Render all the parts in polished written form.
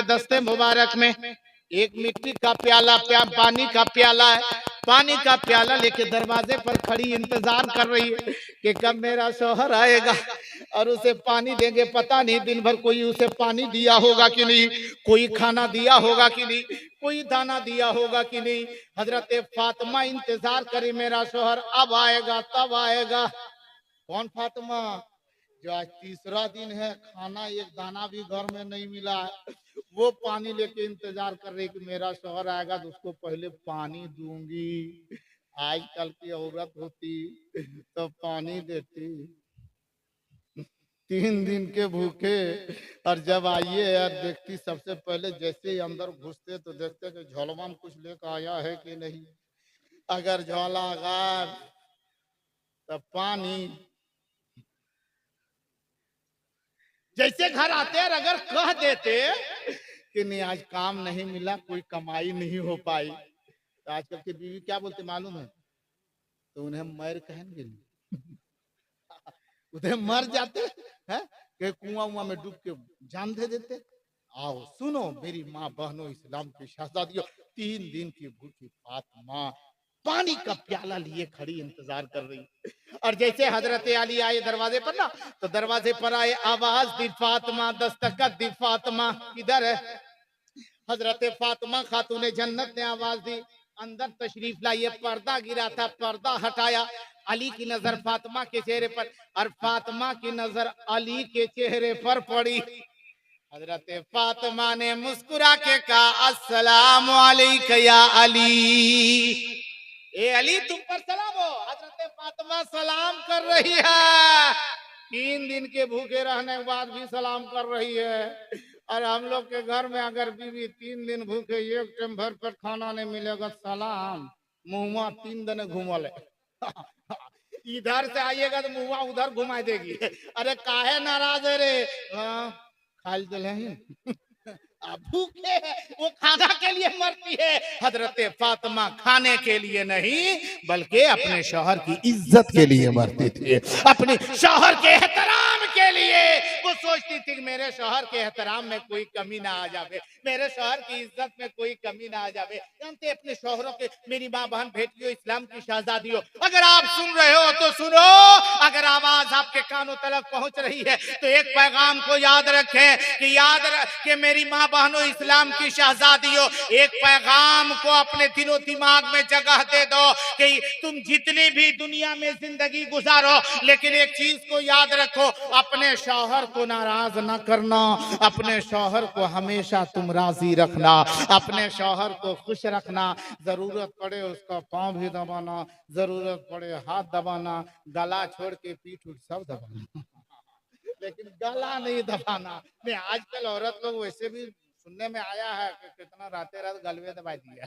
के दस्ते मुबारक में एक मिट्टी का प्याला पानी का प्याला है। पानी का प्याला लेके दरवाजे पर खड़ी इंतजार कर रही है कि कब मेरा शौहर आएगा और उसे पानी देंगे। पता नहीं दिन भर कोई उसे पानी दिया होगा कि नहीं, कोई खाना दिया होगा कि नहीं, कोई दाना दिया होगा कि नहीं। हजरत फातिमा इंतजार करी, मेरा शौहर अब आएगा तब आएगा। कौन फातिमा? जो आज तीसरा दिन है, खाना एक दाना भी घर में नहीं मिला है, वो पानी लेके इंतजार कर रही कि मेरा शौहर आएगा तो उसको पहले पानी दूंगी। आजकल की औरत होती तो पानी देती। 3 दिन के भूखे, और जब आइए यार देखती सबसे पहले जैसे ही अंदर घुसते तो देखते कि झोलवा में कुछ लेकर आया है कि नहीं। अगर झोला गायब तो पानी। जैसे घर आते और अगर कह देते कि नहीं आज काम नहीं मिला, कोई कमाई नहीं हो पाई, तो आजकल की बीवी क्या बोलते मालूम है? तो उन्हें मर कहेंगे, उन्हें मर जाते हैं कि कुआं उआ में डूब के जान दे देते। आओ सुनो मेरी माँ बहनों, इस्लाम की शहजादियों, 3 दिन की भूखी फातिमा पानी का प्याला लिए खड़ी इंतजार कर रही। और जैसे हजरत अली आए दरवाजे पर ना, तो दरवाजे पर आए, आवाज दी फातिमा, दस्तखत दी फातिमा, किधर है? हजरत फातिमा खातून जन्नत ने आवाज दी, अंदर तशरीफ लाइए। पर्दा गिरा था, पर्दा हटाया। अली की नजर फातिमा के चेहरे पर और फातिमा की नजर अली के चेहरे पर पड़ी। हजरत फातिमा ने मुस्कुरा के कहा, अस्सलाम वालेकुम या अली। ए अली तुम पर सलाम हो। हजरत फातिमा सलाम कर रही है। 3 दिन के भूखे रहने के बाद भी सलाम कर रही है। और हम लोग के घर में अगर बीवी 3 दिन भूखे, एक टाइम भर पेट खाना नहीं मिलेगा, सलाम मुहुआ 3 दिन घूमल इधर से आइएगा तो मुहुआ उधर घुमा देगी। अरे काहे नाराज है रे? खाल दिल भूखे है, वो खाना के लिए मरती है। हजरत फातिमा खाने के लिए नहीं बल्कि अपने शौहर की इज्जत के लिए मरती थी, अपने शौहर के एहतराम के लिए। वो सोचती थी कि मेरे शौहर के एहतराम में कोई कमी ना आ जावे, मेरे शौहर की इज्जत में कोई कमी ना आ जावे। जानते अपने शौहरों के, मेरी माँ बहन बेटियों, इस्लाम की शहजादियों, अगर आप सुन रहे हो तो सुनो। अगर आवाज आपके कानों तक पहुंच रही है तो एक पैगाम को याद रखें कि मेरी माँ बहनों, इस्लाम की शहजादियों, एक पैगाम को अपने दिलो दिमाग में जगह दे दो कि तुम जितनी भी दुनिया में जिंदगी गुजारो, लेकिन एक चीज को याद रखो, अपने शौहर को नाराज ना करना, अपने शौहर को हमेशा तुम राजी रखना, अपने शौहर को खुश रखना। जरूरत पड़े उसका पांव भी दबाना, जरूरत पड़े हाथ दबाना, गला छोड़ के पीठ उठ सब दबाना, लेकिन गला नहीं दबाना। नहीं आजकल औरत लोग वैसे भी सुनने में आया है कि कितना राते रात गलवे दबा दिया।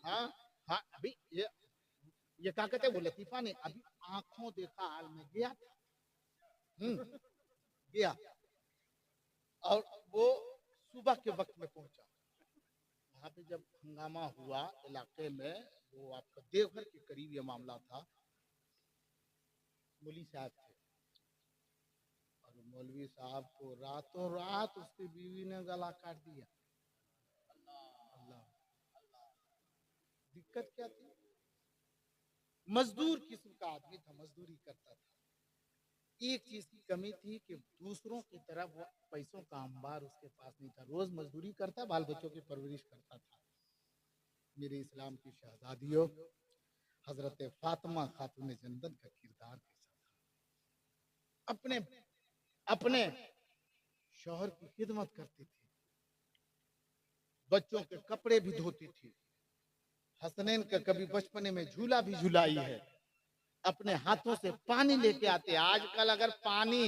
हाँ हाँ, अभी ये क्या कहते बोले लतीफा ने अभी आंखों देखा हाल में गया था। गया और वो सुबह के वक्त में पहुंचा। वहां पे जब हंगामा हुआ इलाके में, वो आपका देवघर के करीब ये मामला था। मौलवी साहब थे और मौलवी साहब को रातों रात उसकी बीवी ने गला काट दिया। अल्लाह, दिक्कत क्या थी? मजदूर किस्म का आदमी था, मजदूरी करता था। एक चीज की कमी थी कि दूसरों की तरह वो पैसों का अंबार उसके पास नहीं था। रोज मजदूरी करता, बाल बच्चों की परवरिश करता था। मेरे इस्लाम की शहजादियों, हजरत फातिमा खातून जन्नत का किरदार अपने अपने शौहर की खिदमत करती थी, बच्चों के कपड़े भी धोती थी। हसनैन का कभी बचपने में झूला भी झुलाई है। अपने हाथों से पानी लेके आते। आजकल अगर पानी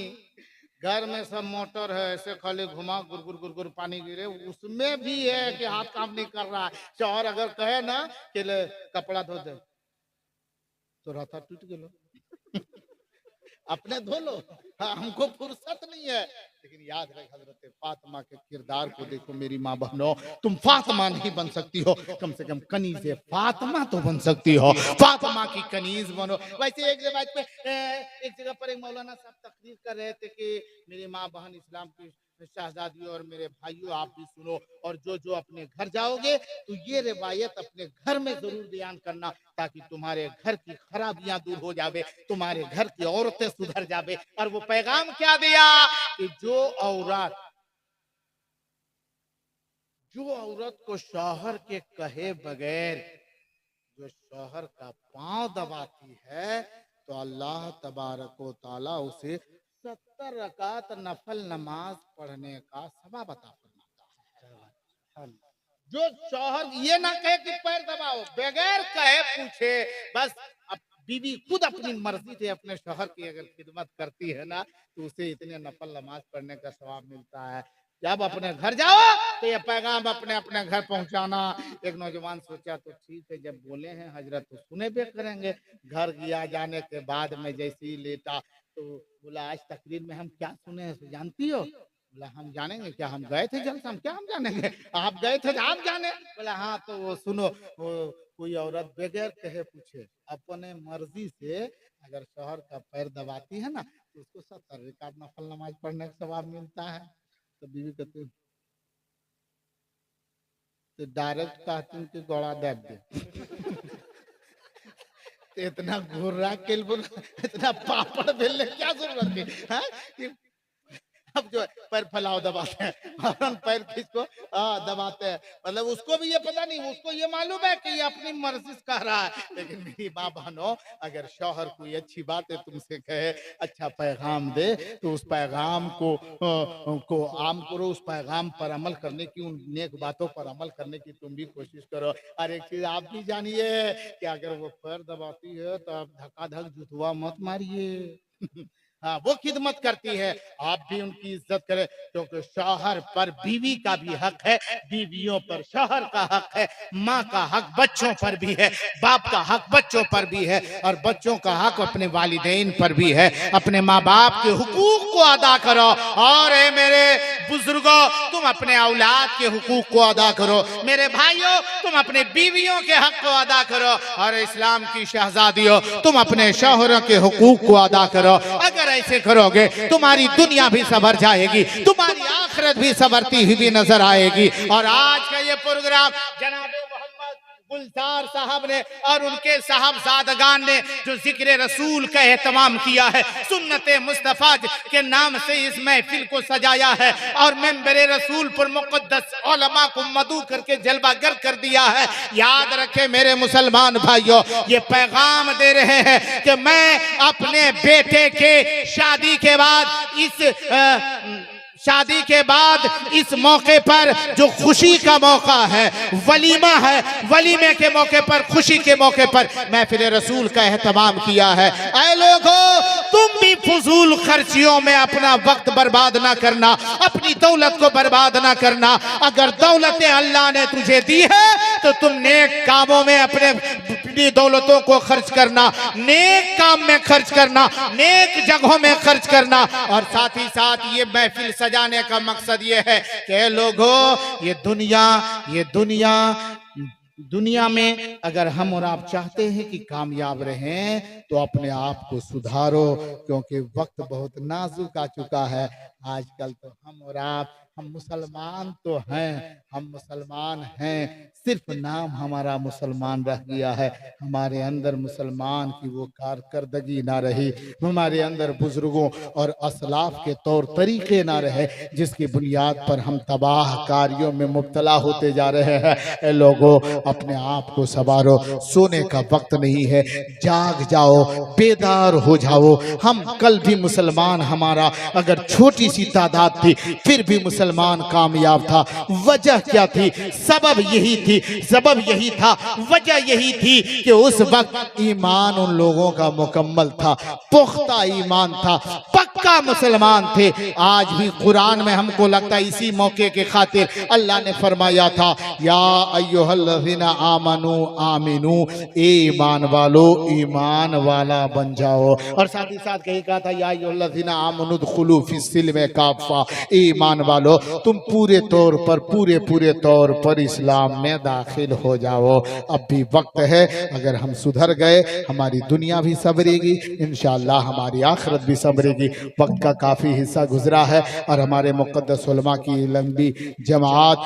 घर में सब मोटर है, ऐसे खाली घुमा गुरगुर गुरगुर पानी गिरे, उसमें भी है कि हाथ काम नहीं कर रहा है। शौहर अगर कहे ना कि कपड़ा धो दे तो राता टूट गलो अपने धो लो, हाँ, हमको फुर्सत नहीं है। लेकिन याद रहे हजरत फातिमा के किरदार को देखो। मेरी माँ बहनों, तुम फातिमा नहीं बन सकती हो, कम से कम कनीज़े फातिमा तो बन सकती हो। फातिमा की कनीज बनो। वैसे एक जगह पर एक मौलाना साहब तकरीर कर रहे थे कि मेरी माँ बहन, इस्लाम की शहजादियों और मेरे भाइयों, आप भी सुनो, और जो जो अपने घर जाओगे तो ये रिवायत अपने घर में जरूर बयान करना, ताकि तुम्हारे घर की खराबियां दूर हो जावे, तुम्हारे घर की औरतें सुधर जावे। और वो पैगाम क्या दिया कि जो औरत को शौहर के कहे बगैर जो शौहर का पांव दबाती है, तो अल्लाह तबारक व तआला उसे 70 रकात नफल नमाज पढ़ने का सवाब अता फरमाता है। जो शौहर ये ना कहे कि पैर दबाओ, बगैर कहे पूछे, बस अब बीवी खुद अपनी मर्जी से अपने शौहर की अगर खिदमत करती है ना, तो उसे इतने नफल नमाज पढ़ने का सवाब मिलता है। जब अपने घर जाओ तो ये पैगाम अपने अपने घर पहुंचाना। एक नौजवान सोचा तो ठीक है, जब बोले हैं हजरत तो सुने भी करेंगे। घर गया, जाने के बाद में जैसे ही लेटा तो बोला, आज तकरीर में हम क्या सुने हैं जानती हो? बोला, हम जानेंगे क्या, हम गए थे जलसा, हम क्या हम जानेंगे, आप गए थे तो आप जाने। बोला, हाँ तो वो सुनो, वो कोई औरत बगैर कहे पूछे अपने मर्जी से अगर शौहर का पैर दबाती है ना, तो उसको 70 रकात नफल नमाज पढ़ने का सवाब मिलता है। तो बीवी कहती तो डायरेक्ट कहती कि गौड़ा दब दे। तो इतना घुर्रा के इतना पापड़ बेलने क्या जरूरत है, हाँ? अब जो पैर फैलाओ दबाते हैं, पैर किसको दबाते हैं, मतलब उसको भी ये पता नहीं, उसको ये मालूम है कि ये अपनी मर्जी से कह रहा है। लेकिन मेरी माँ बहनों, अगर शौहर कोई अच्छी बातें तुमसे कहे, अच्छा पैगाम दे, तो उस पैगाम को आम करो, उस पैगाम पर अमल करने की, उन नेक बातों पर अमल करने की तुम भी कोशिश करो। और एक चीज आप भी जानिए कि अगर वो पैर दबाती है तो आप धक्का धक जुतवा मत मारिए। हाँ, वो खिदमत करती है, आप भी उनकी इज्जत करें, क्योंकि शौहर पर बीवी का भी हक है, बीवियों पर शौहर का हक है, माँ का हक बच्चों पर भी है, बाप का हक बच्चों पर भी है, और बच्चों का हक अपने वालिदैन पर भी है। अपने माँ बाप के हुकूक को अदा करो, और मेरे बुजुर्गों, तुम अपने औलाद के हुकूक को अदा करो। मेरे भाइयों, तुम अपने बीवियों के हक को अदा करो, और इस्लाम की शहजादियों, तुम अपने शौहरों के हुकूक को अदा करो। अगर ऐसे करोगे, तुम्हारी दुनिया भी संवर जाएगी, तुम्हारी आखिरत भी संवरती हुई नजर आएगी। और आज का ये प्रोग्राम जनाब गुलजार साहब ने और उनके साहबजादगान ने जो जिक्र रसूल का एहतमाम किया है, सुन्नते मुस्तफा के नाम से इस महफिल को सजाया है, और मेंबरे रसूल पर मुक़द्दस उलमा को मदू करके जलवागर कर दिया है। याद रखे मेरे मुसलमान भाइयों, ये पैगाम दे रहे हैं कि मैं अपने बेटे के शादी के बाद इस मौके पर जो खुशी का मौका है, वलीमा है, वलीमे के मौके पर, खुशी के मौके पर महफिल रसूल का एहतमाम किया है। ऐ लोगों, तुम भी फजूल खर्चियों में अपना वक्त बर्बाद ना करना, अपनी दौलत को बर्बाद ना करना। अगर दौलतें अल्लाह ने तुझे दी है तो तुम नेक कामों में अपनी दौलतों को खर्च करना, नेक काम में खर्च करना, नेक जगहों में खर्च करना। और साथ ही साथ ये महफिल जाने का मकसद ये है कि लोगों, ये दुनिया में अगर हम और आप चाहते हैं कि कामयाब रहें, तो अपने आप को सुधारो, क्योंकि वक्त बहुत नाजुक आ चुका है। आजकल तो हम और आप, हम मुसलमान तो हैं, हम मुसलमान हैं, सिर्फ नाम हमारा मुसलमान रह गया है। हमारे अंदर मुसलमान की वो कारकर्दगी ना रही, हमारे अंदर बुजुर्गों और असलाफ के तौर तरीके ना रहे, जिसकी बुनियाद पर हम तबाह कारियों में मुब्तला होते जा रहे हैं। ए लोगों, अपने आप को संवारो, सोने का वक्त नहीं है, जाग जाओ, बेदार हो जाओ। हम कल भी मुसलमान, हमारा अगर छोटी सी तादाद थी, फिर भी मुसलमान कामयाब था। वजह क्या थी? सबब यही था, वजह यही थी कि उस वक्त ईमान उन लोगों का मुकम्मल था, पुख्ता ईमान था, पक्का मुसलमान थे। आज भी कुरान में हमको लगता है इसी मौके के खातिर अल्लाह ने फरमाया था, या अय्युहल्लज़ीना आमनू आमिनू, ईमान वालो ईमान वाला बन जाओ। और साथ ही साथ कहीं कहा था, या अय्युहल्लज़ीना आमनू उदखुलू फिस्सिल्म काफ़ा, ईमान वालो तुम पूरे तौर पर इस्लाम में दाखिल हो जाओ। अब भी वक्त है, अगर हम सुधर गए, हमारी दुनिया भी संवरेगी, इंशाअल्लाह हमारी आखिरत भी संवरेगी। वक्त का काफ़ी हिस्सा गुजरा है और हमारे मुक़द्दस उलमा की लंबी जमात